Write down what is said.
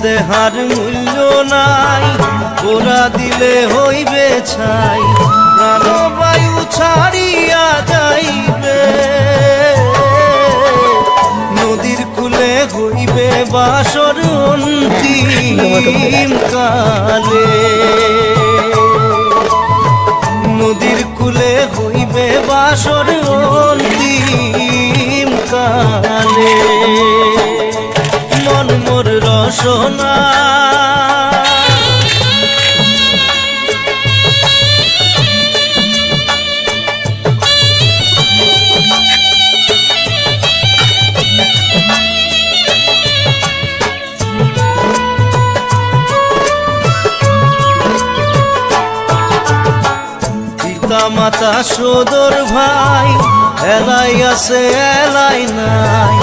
দেহার মূল্য নাই, ওরা দিলে হইবে ছাই, প্রাণবায়ু ছাড়িয়া যাইবে। নদীর কূলে হইবে বাসর অন্তিম কালে, নদীর কূলে হইবে বাসর অন্তিম কালে। মন মোর রসনা পিতা মাতা সদর ভাই, এলাই আছে এলাই নাই,